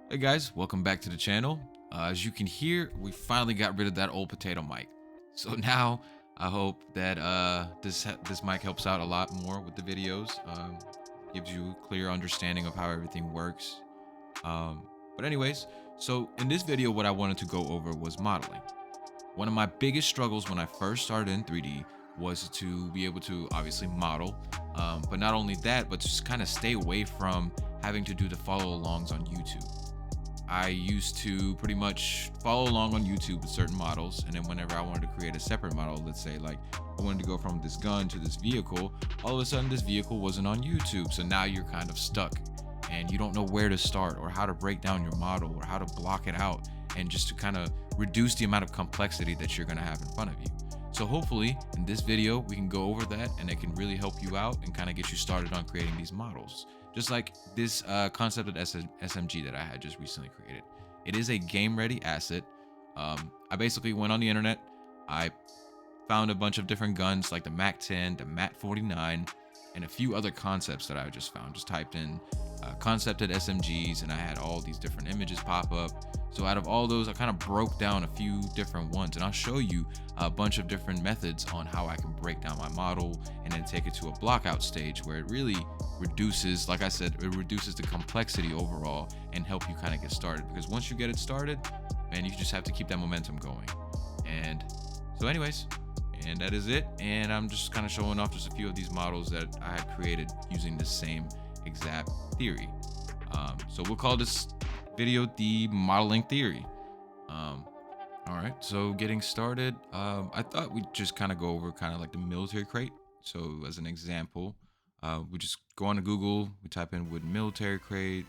Hey guys, welcome back to the channel. As you can hear, we finally got rid of that old potato mic. So now I hope that this mic helps out a lot more with the videos. Gives you a clear understanding of how everything works. But anyways, so in this video, what I wanted to go over was modeling. One of my biggest struggles when I first started in 3D was to be able to obviously model, but not only that, but just kind of stay away from having to do the follow alongs on YouTube. I used to pretty much follow along on YouTube with certain models, and then whenever I wanted to create a separate model, let's say like I wanted to go from this gun to this vehicle, all of a sudden this vehicle wasn't on YouTube. So now you're kind of stuck and you don't know where to start or how to break down your model or how to block it out, and just to kind of reduce the amount of complexity that you're going to have in front of you. So hopefully in this video, we can go over that and it can really help you out and kind of get you started on creating these models. Just like this concept of SMG that I had just recently created. It is a game ready asset. I basically went on the internet. I found a bunch of different guns like the MAC-10, the MAC-49, and a few other concepts that I just found. Just typed in concepted SMGs and I had all these different images pop up. So out of all those, I kind of broke down a few different ones, and I'll show you a bunch of different methods on how I can break down my model and then take it to a blockout stage where it really reduces, like I said, it reduces the complexity overall and help you kind of get started. Because once you get it started, man, you just have to keep that momentum going. And so anyways, and that is it. And I'm just kind of showing off just a few of these models that I had created using the same exact theory. So we'll call this video the modeling theory. All right, so getting started, I thought we'd just kind of go over kind of like the military crate. So as an example, we just go on to Google, we type in wood military crate,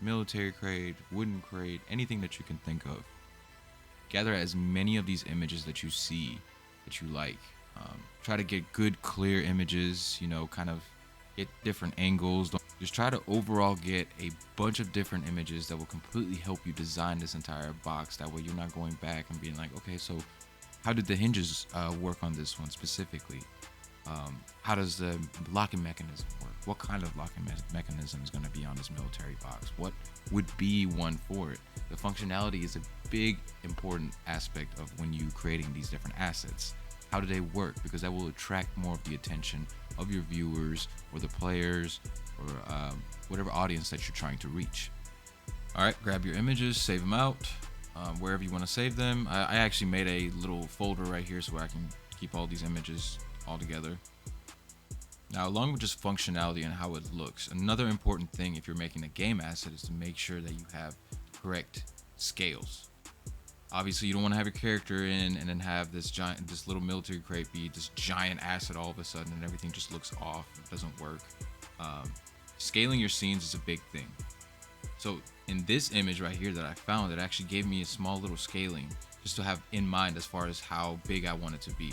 wooden crate, anything that you can think of. Gather as many of these images that you see that you like. Try to get good, clear images, you know, kind of get different angles. Just try to overall get a bunch of different images that will completely help you design this entire box. That way you're not going back and being like, okay, so how did the hinges work on this one specifically? How does the locking mechanism work? What kind of locking mechanism is going to be on this military box? What would be one for it? The functionality is a big important aspect of when you're creating these different assets. How do they work? Because that will attract more of the attention of your viewers or the players or whatever audience that you're trying to reach. All right, grab your images, save them out wherever you want to save them. I actually made a little folder right here so I can keep all these images all together. Now, along with just functionality and how it looks, another important thing if you're making a game asset is to make sure that you have correct scales. Obviously, you don't want to have your character in and then have this little military crate be this giant asset all of a sudden and everything just looks off. It doesn't work. Scaling your scenes is a big thing. So in this image right here that I found, it actually gave me a small little scaling just to have in mind as far as how big I want it to be.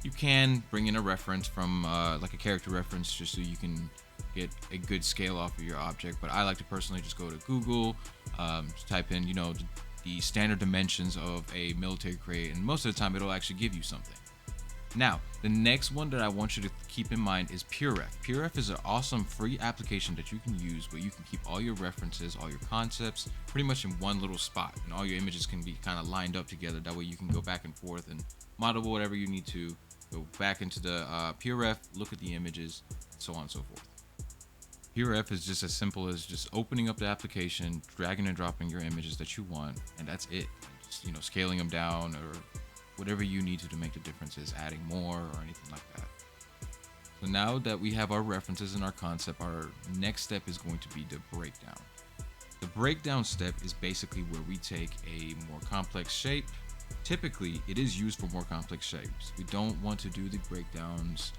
You can bring in a reference from like a character reference just so you can get a good scale off of your object. But I like to personally just go to Google, just type in, you know, the standard dimensions of a military crate, and most of the time it'll actually give you something. Now, the next one that I want you to keep in mind is PureRef. PureRef is an awesome free application that you can use where you can keep all your references, all your concepts, pretty much in one little spot, and all your images can be kind of lined up together. That way you can go back and forth and model whatever you need to, go back into the PureRef, look at the images, and so on and so forth. PureRef is just as simple as just opening up the application, dragging and dropping your images that you want, and that's it. Just, you know, scaling them down or whatever you need to make the differences, adding more or anything like that. So now that we have our references and our concept, our next step is going to be the breakdown. The breakdown step is basically where we take a more complex shape. Typically, it is used for more complex shapes. We don't want to do the breakdowns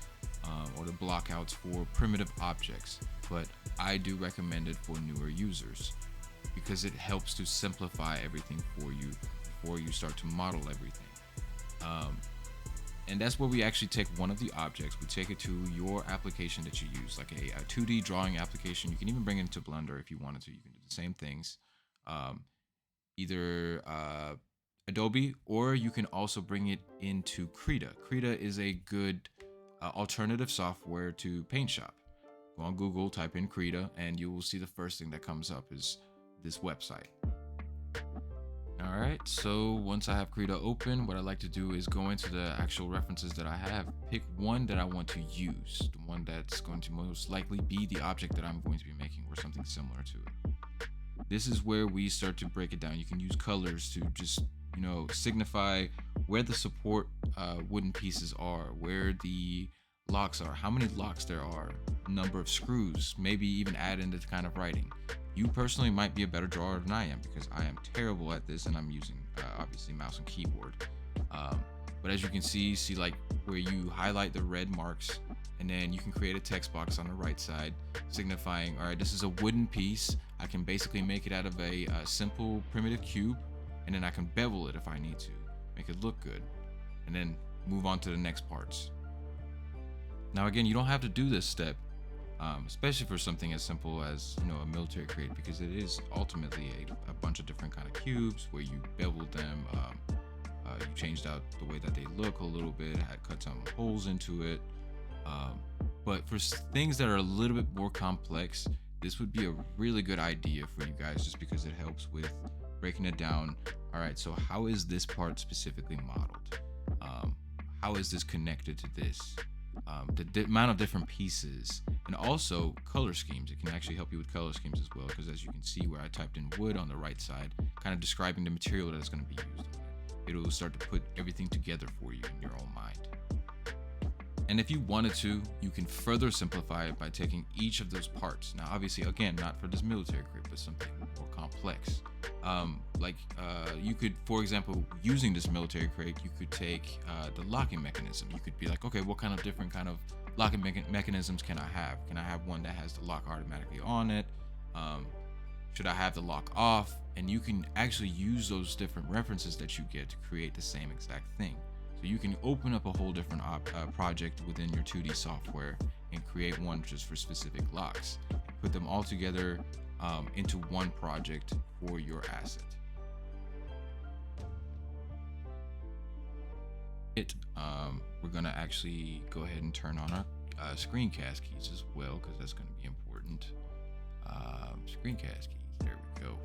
or the blockouts for primitive objects, but I do recommend it for newer users because it helps to simplify everything for you before you start to model everything. And that's where we actually take one of the objects, we take it to your application that you use, like a 2D drawing application. You can even bring it into Blender if you wanted to. You can do the same things, either Adobe, or you can also bring it into Krita. Krita is a good alternative software to Paint Shop. Go on Google, type in Krita, and you will see the first thing that comes up is this website. All right, so once I have Krita open, what I like to do is go into the actual references that I have, pick one that I want to use, the one that's going to most likely be the object that I'm going to be making or something similar to it. This is where we start to break it down. You can use colors to just, signify where the support wooden pieces are, where the locks are, how many locks there are, number of screws, maybe even add in the kind of writing. You personally might be a better drawer than I am because I am terrible at this and I'm using obviously mouse and keyboard. But as you can see like where you highlight the red marks and then you can create a text box on the right side signifying, all right, this is a wooden piece. I can basically make it out of a simple primitive cube, and then I can bevel it if I need to, make it look good, and then move on to the next parts. Now again, you don't have to do this step, especially for something as simple as a military crate, because it is ultimately a bunch of different kind of cubes where you beveled them, you changed out the way that they look a little bit, had cut some holes into it. But for things that are a little bit more complex, this would be a really good idea for you guys just because it helps with breaking it down. All right, so how is this part specifically modeled? How is this connected to this? The amount of different pieces, and also color schemes. It can actually help you with color schemes as well, because as you can see where I typed in wood on the right side, kind of describing the material that's going to be used. It will start to put everything together for you in your own mind. And if you wanted to, you can further simplify it by taking each of those parts. Now, obviously, again, not for this military crate, but something more complex. You could, for example, using this military crate, you could take the locking mechanism. You could be like, okay, what kind of different kind of locking mechanisms can I have? Can I have one that has the lock automatically on it? Should I have the lock off? And you can actually use those different references that you get to create the same exact thing. So you can open up a whole different project within your 2D software and create one just for specific locks. Put them all together into one project for your asset. We're gonna actually go ahead and turn on our screencast keys as well, because that's gonna be important. Screencast keys, there we go.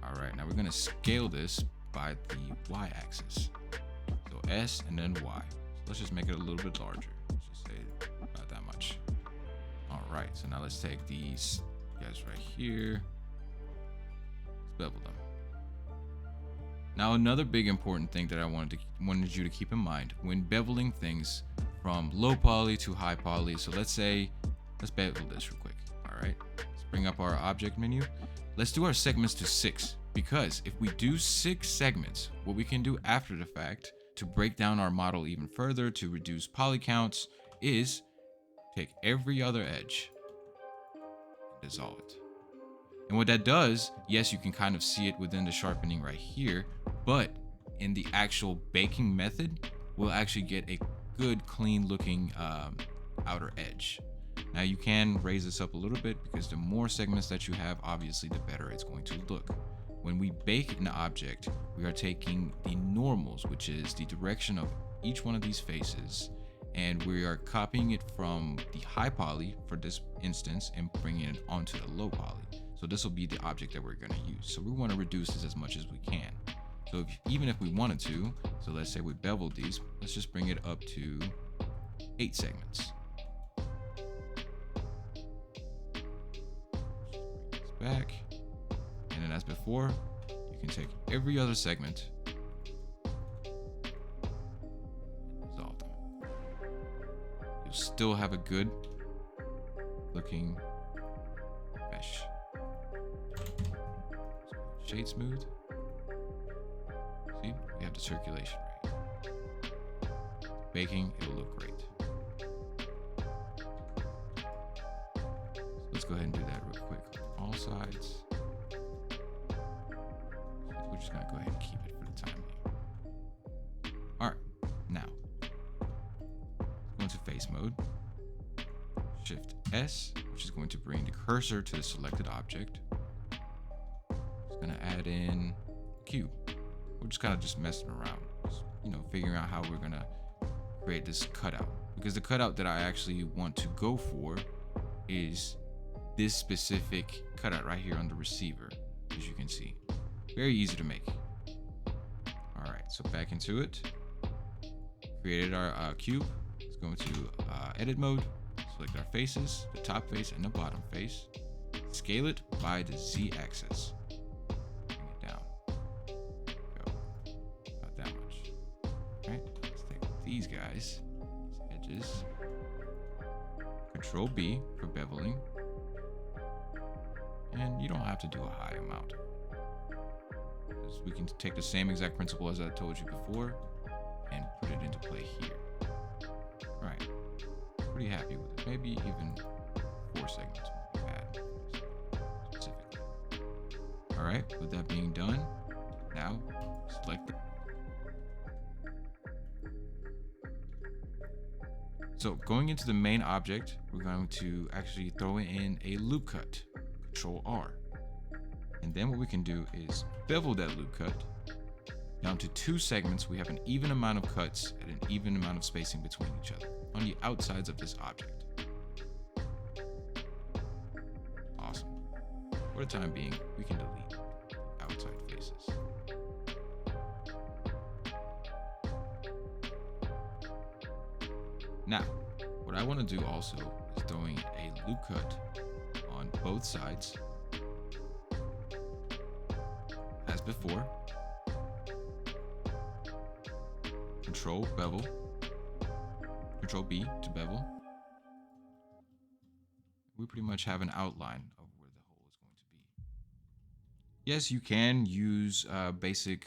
All right, now we're gonna scale this by the Y-axis. So S and then Y. So let's just make it a little bit larger. Let's just say about that much. All right, so now let's take these guys right here. Let's bevel them. Now another big important thing that I wanted you to keep in mind when beveling things from low poly to high poly. So let's bevel this real quick. All right, let's bring up our object menu. Let's do our segments to 6, because if we do 6 segments, what we can do after the fact to break down our model even further, to reduce poly counts, is take every other edge and dissolve it. And what that does, yes, you can kind of see it within the sharpening right here, but in the actual baking method, we'll actually get a good, clean looking outer edge. Now you can raise this up a little bit, because the more segments that you have, obviously the better it's going to look. When we bake an object, we are taking the normals, which is the direction of each one of these faces, and we are copying it from the high poly for this instance and bringing it onto the low poly. So this will be the object that we're going to use. So we want to reduce this as much as we can. So even if we wanted to, so let's say we beveled these, let's just bring it up to 8 segments. Back, and then as before, you can take every other segment and dissolve them. You'll still have a good looking mesh. So shade smooth. See, we have the circulation rate. Baking, it'll look great. So let's go ahead and do that real quick. All sides. We're just gonna go ahead and keep it for the time being. All right, now go into face mode. Shift S, which is going to bring the cursor to the selected object. Just gonna add in a cube. We're just kind of just messing around, just, figuring out how we're gonna create this cutout, because the cutout that I actually want to go for is this specific cutout right here on the receiver, as you can see. Very easy to make. All right, so back into it. Created our cube. Let's go into edit mode. Select our faces, the top face and the bottom face. Scale it by the Z-axis. Bring it down. Go. Not that much. All right, let's take these guys, these edges. Control B for beveling. And you don't have to do a high amount. We can take the same exact principle as I told you before and put it into play here. All right, pretty happy with it. Maybe even 4 segments would be bad specifically. All right, with that being done, now select the. So going into the main object, we're going to actually throw in a loop cut, Control R. And then what we can do is bevel that loop cut down to 2 segments. We have an even amount of cuts and an even amount of spacing between each other on the outsides of this object. Awesome. For the time being, we can delete outside faces. Now, what I want to do also is throwing a loop cut on both sides. As before, Control bevel, Control B to bevel. We pretty much have an outline of where the hole is going to be. Yes, you can use basic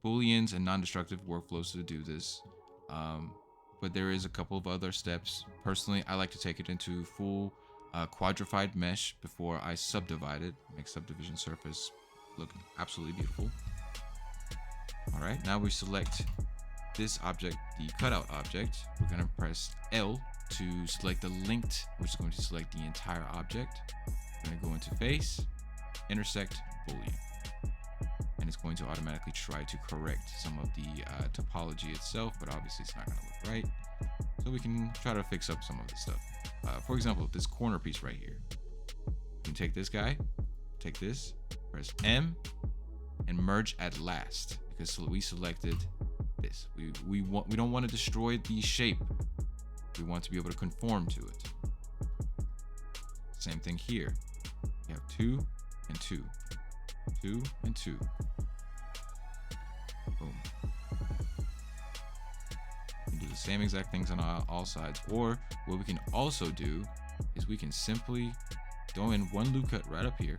Booleans and non-destructive workflows to do this, but there is a couple of other steps. Personally, I like to take it into full quadrified mesh before I subdivide it, make subdivision surface look absolutely beautiful. All right, now we select this object, the cutout object. We're going to press L to select the linked, which is going to select the entire object. We're going to go into face, intersect, Boolean. And it's going to automatically try to correct some of the topology itself, but obviously it's not going to look right. So we can try to fix up some of this stuff. For example, this corner piece right here. You can take this guy, take this, press M, and merge at last, because we selected this. We don't want to destroy the shape. We want to be able to conform to it. Same thing here. You have 2 and 2, 2 and 2. Boom. You can do the same exact things on all sides. Or what we can also do is we can simply throw in one loop cut right up here.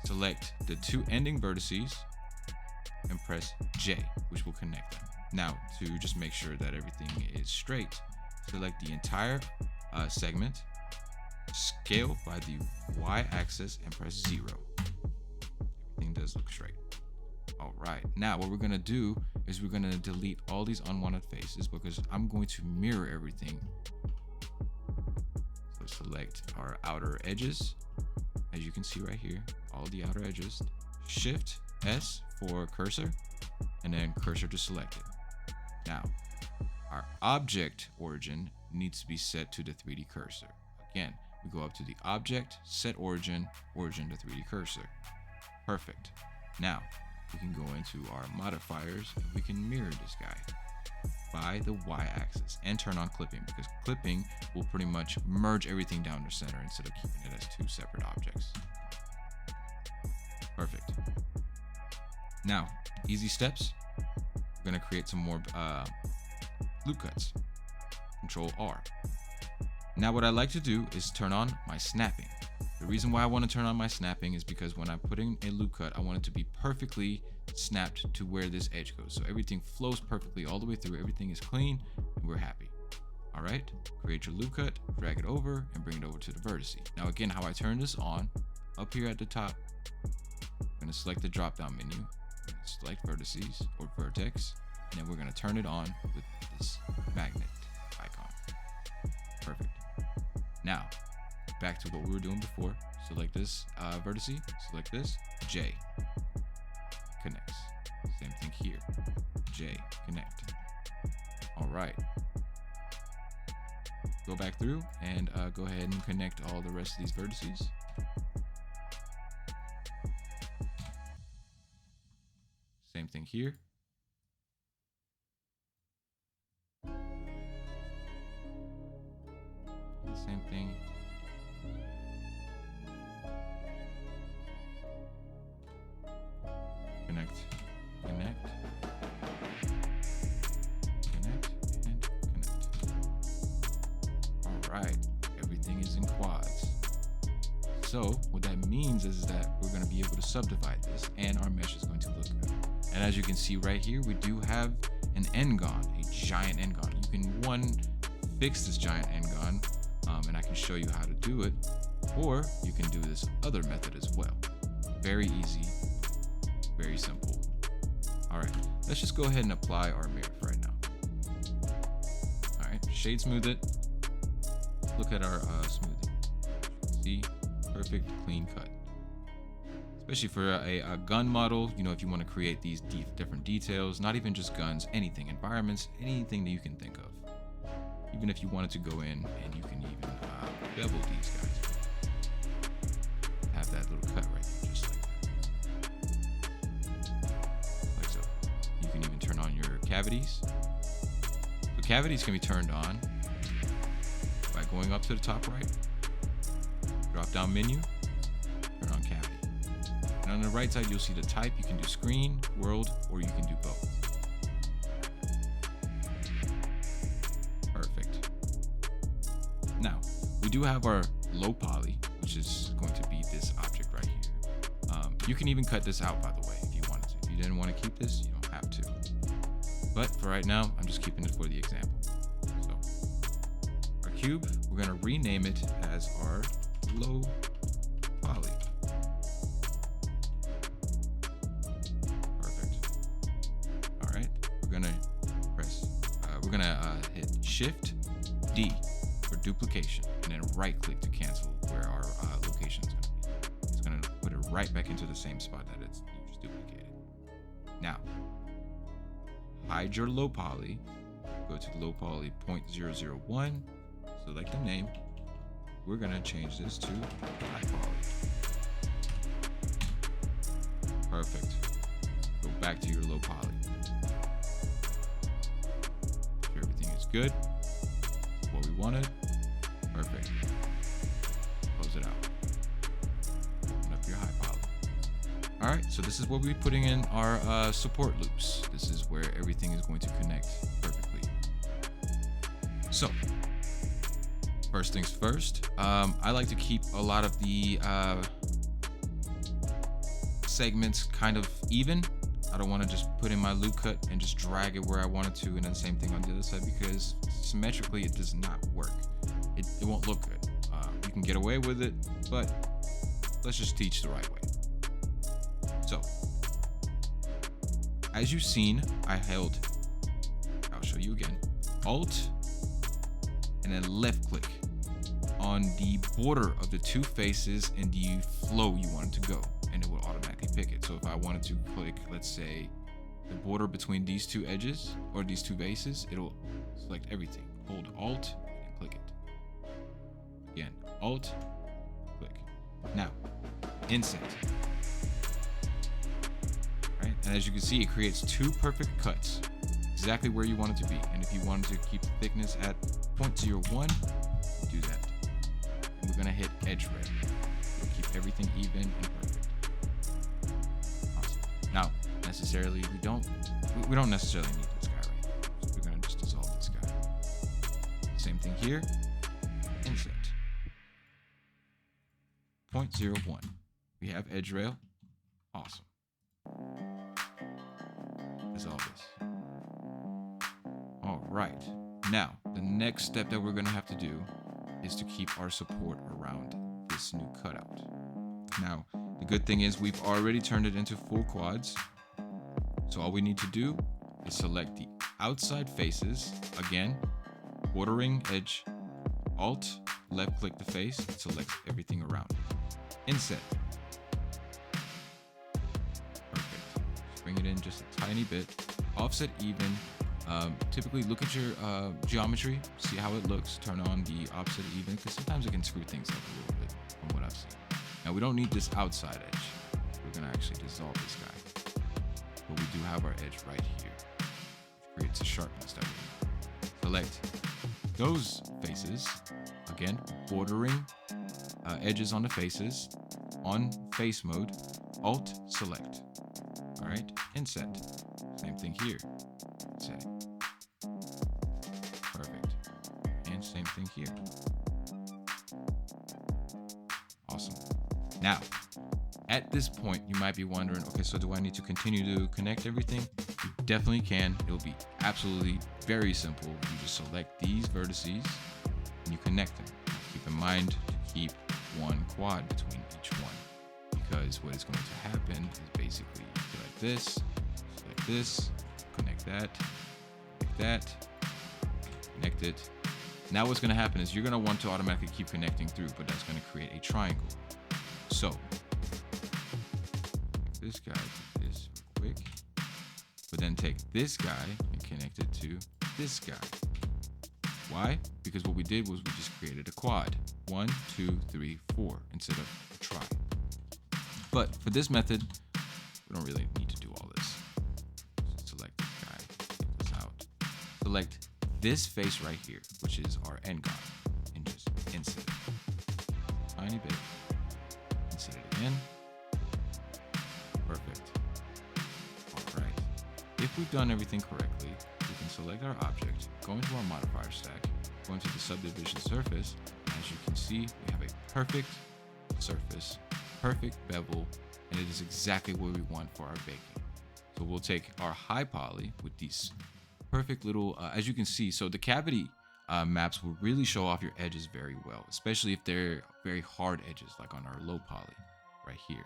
Select the 2 ending vertices and press J, which will connect them. Now, to just make sure that everything is straight, select the entire segment, scale by the Y-axis, and press 0. Everything does look straight. All right, now what we're gonna do is we're gonna delete all these unwanted faces because I'm going to mirror everything. So select our outer edges, as you can see right here, all the outer edges. Shift S for cursor, and then cursor to select it. Now, our object origin needs to be set to the 3D cursor. Again, we go up to the object, set origin, origin to 3D cursor. Perfect. Now, we can go into our modifiers and we can mirror this guy by the Y-axis and turn on clipping, because clipping will pretty much merge everything down the center instead of keeping it as 2 separate objects. Perfect. Now, easy steps. We're gonna create some more loop cuts. Control R. Now what I like to do is turn on my snapping. The reason why I want to turn on my snapping is because when I'm putting a loop cut, I want it to be perfectly snapped to where this edge goes. So everything flows perfectly all the way through. Everything is clean and we're happy. All right, create your loop cut, drag it over and bring it over to the vertice. Now again, how I turn this on, up here at the top, I'm gonna select the drop down menu, select vertices or vertex, and then we're gonna turn it on with this magnet icon. Perfect. Now, back to what we were doing before. Select this vertice, select this, J, connects. Same thing here, J, connect. All right. Go back through and go ahead and connect all the rest of these vertices. Same thing here. Same thing. Connect, connect, connect, and connect. All right, everything is in quads. So what that means is that we're going to be able to subdivide this, and our mesh is going to look good. And as you can see right here, we do have an n-gon, a giant n-gon. You can fix this giant n-gon, and I can show you how to do it, or you can do this other method as well. Very easy, very simple. All right, let's just go ahead and apply our mirror for right now. All right, shade smooth it. Look at our smoothing. See, perfect clean cut. Especially for a gun model, you know, if you want to create these different details, not even just guns, anything, environments, anything that you can think of. Even if you wanted to go in and you can even bevel these guys. Have that little cut right there, just like that. Like so. You can even turn on your cavities. So cavities can be turned on by going up to the top right, drop down menu, turn on cavity. And on the right side, you'll see the type. You can do screen, world, or you can do both. Perfect. Now, we do have our low poly, which is going to be this object right here. You can even cut this out, by the way, if you wanted to. If you didn't want to keep this, you don't have to. But for right now, I'm just keeping it for the example. So, our cube, we're going to rename it as our low poly. We're gonna hit Shift D for duplication, and then right click to cancel where our location is gonna be. It's gonna put it right back into the same spot that you just duplicated. Now, hide your low poly, go to low poly 0.001, select the name. We're gonna change this to high poly. Perfect. Go back to your low poly. Everything is good. What we wanted. Perfect. Close it out. Open up your high poly. All right, so this is what we're putting in our support loops. This is where everything is going to connect perfectly. So, first things first, I like to keep a lot of the segments kind of even. I don't want to just put in my loop cut and just drag it where I want it to, and then same thing on the other side, because symmetrically it does not work. It won't look good. You can get away with it, but let's just teach the right way. So, as you've seen, I'll show you again, Alt and then left click on the border of the two faces and the flow you want it to go, and it will automatically pick it. So if I wanted to click, let's say, the border between these two edges or these two bases, it'll select everything. Hold Alt and click it. Again, Alt, click. Now, inset. Right? And as you can see, it creates two perfect cuts, exactly where you want it to be. And if you wanted to keep the thickness at 0.01, do that. And we're gonna hit edge red. We'll keep everything even and perfect. Awesome. Now, necessarily, we don't necessarily need this guy right here. So we're gonna just dissolve this guy. Same thing here. Inset. 0.01. We have edge rail. Awesome. Dissolve this. All right. Now, the next step that we're gonna have to do is to keep our support around this new cutout. Now, the good thing is we've already turned it into full quads. So all we need to do is select the outside faces, again, bordering edge, Alt, left click the face, and select everything around it. Inset. Perfect. Just bring it in just a tiny bit. Offset even. Typically look at your geometry, see how it looks, turn on the offset even, because sometimes it can screw things up a little bit from what I've seen. Now we don't need this outside edge. We're gonna actually dissolve this guy. but we do have our edge right here, which creates a sharpness that we need. Select those faces, again, bordering edges on the faces, on face mode, Alt select. All right, inset. Same thing here. Setting. Perfect. And same thing here. Awesome. Now, at this point, you might be wondering, okay, so do I need to continue to connect everything? You definitely can. It'll be absolutely very simple. You just select these vertices and you connect them. Keep in mind to keep one quad between each one, because what is going to happen is basically you select this, connect that, connect it. Now what's going to happen is you're going to want to automatically keep connecting through, but that's going to create a triangle. So this guy, this real quick, but then take this guy and connect it to this guy. Why? Because what we did was we just created a quad. 1, 2, 3, 4 instead of a tri. But for this method, we don't really need to do all this. Select this guy, take this out. Select this face right here, which is our end guard, and just insert it. Tiny bit. Insert it again. Perfect. All right. If we've done everything correctly, we can select our object, go into our modifier stack, go into the subdivision surface, and as you can see, we have a perfect surface, perfect bevel, and it is exactly what we want for our baking. So we'll take our high poly with these perfect little, as you can see, so the cavity maps will really show off your edges very well, especially if they're very hard edges, like on our low poly right here.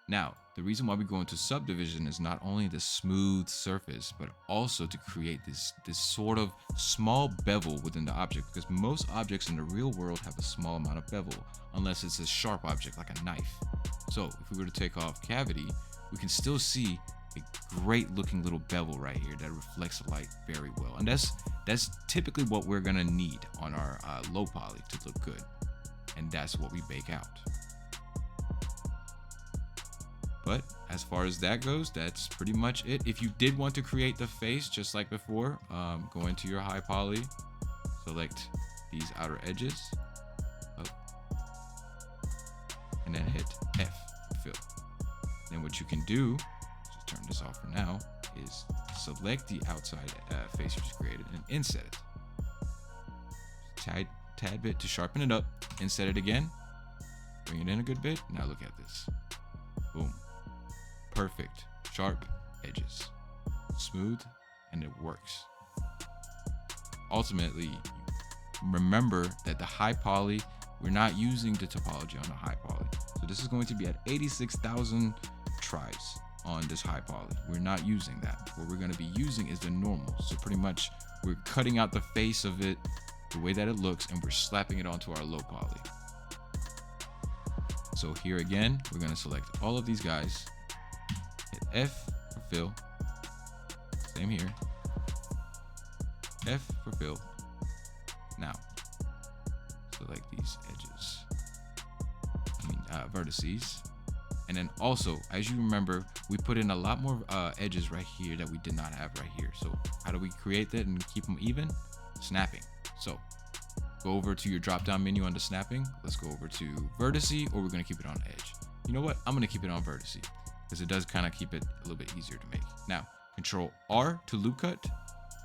Now, the reason why we go into subdivision is not only the smooth surface, but also to create this sort of small bevel within the object, because most objects in the real world have a small amount of bevel, unless it's a sharp object like a knife. So if we were to take off cavity, we can still see a great looking little bevel right here that reflects the light very well. And that's typically what we're gonna need on our low poly to look good. And that's what we bake out. But as far as that goes, that's pretty much it. If you did want to create the face just like before, go into your high poly, select these outer edges, and then hit F, fill. Then what you can do, just turn this off for now, is select the outside face you just created and inset it. Tad bit to sharpen it up, inset it again, bring it in a good bit. Now look at this. Boom. Perfect, sharp edges, smooth, and it works. Ultimately, remember that the high poly, we're not using the topology on the high poly. So this is going to be at 86,000 tries on this high poly. We're not using that. What we're going to be using is the normal. So pretty much we're cutting out the face of it, the way that it looks, and we're slapping it onto our low poly. So here again, we're going to select all of these guys. Hit F for fill. Same here. F for fill. Now, select these edges. Vertices. And then also, as you remember, we put in a lot more edges right here that we did not have right here. So how do we create that and keep them even? Snapping. So go over to your drop-down menu under snapping. Let's go over to vertice, or we're going to keep it on edge. You know what? I'm going to keep it on vertice, because it does kind of keep it a little bit easier to make. Now, Control R to loop cut,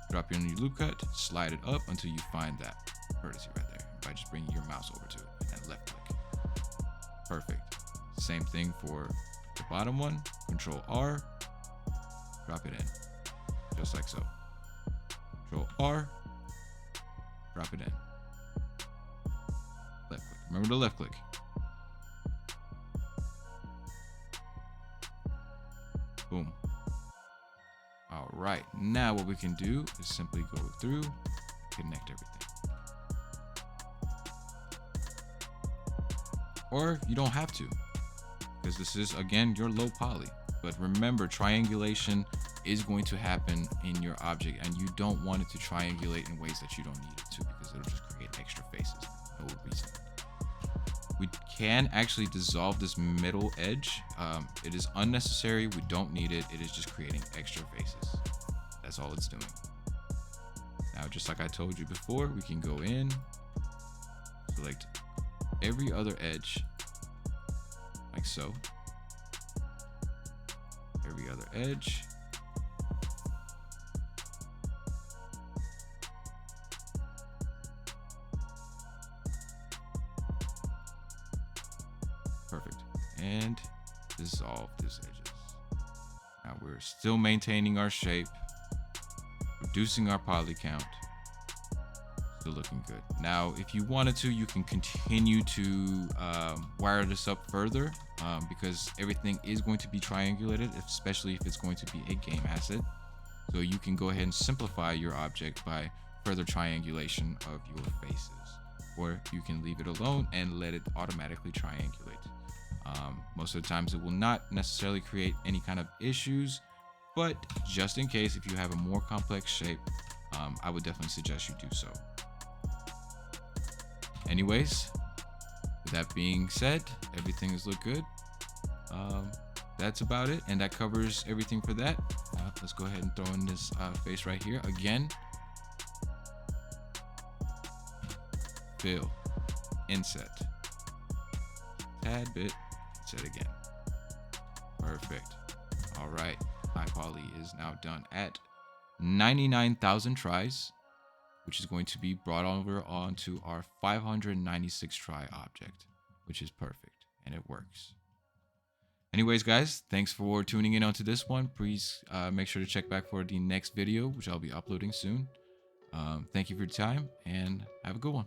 drop your new loop cut, slide it up until you find that vertice right there by just bringing your mouse over to it and then left click. Perfect. Same thing for the bottom one. Control R, drop it in, just like so. Control R, drop it in. Left click. Remember the left click. Boom. All right, now what we can do is simply go through, connect everything. Or you don't have to, because this is, again, your low poly. But remember, triangulation is going to happen in your object, and you don't want it to triangulate in ways that you don't need it to, because it'll just create extra faces. No reason. We can actually dissolve this middle edge. It is unnecessary. We don't need it. It is just creating extra faces. That's all it's doing. Now, just like I told you before, we can go in, select every other edge, like so. Every other edge. Perfect. And dissolve these edges. Now we're still maintaining our shape, reducing our poly count. Still looking good. Now, if you wanted to, you can continue to wire this up further because everything is going to be triangulated, especially if it's going to be a game asset. So you can go ahead and simplify your object by further triangulation of your faces, or you can leave it alone and let it automatically triangulate. Most of the times it will not necessarily create any kind of issues, but just in case, if you have a more complex shape, I would definitely suggest you do so. Anyways, with that being said, everything has looked good. That's about it, and that covers everything for that. Let's go ahead and throw in this face right here again. Fill, inset, tad bit, set again. Perfect. All right, my poly is now done at 99,000 tries, which is going to be brought over onto our 596 try object, which is perfect, and it works. Anyways, guys, thanks for tuning in onto this one. Please make sure to check back for the next video, which I'll be uploading soon. Thank you for your time, and have a good one.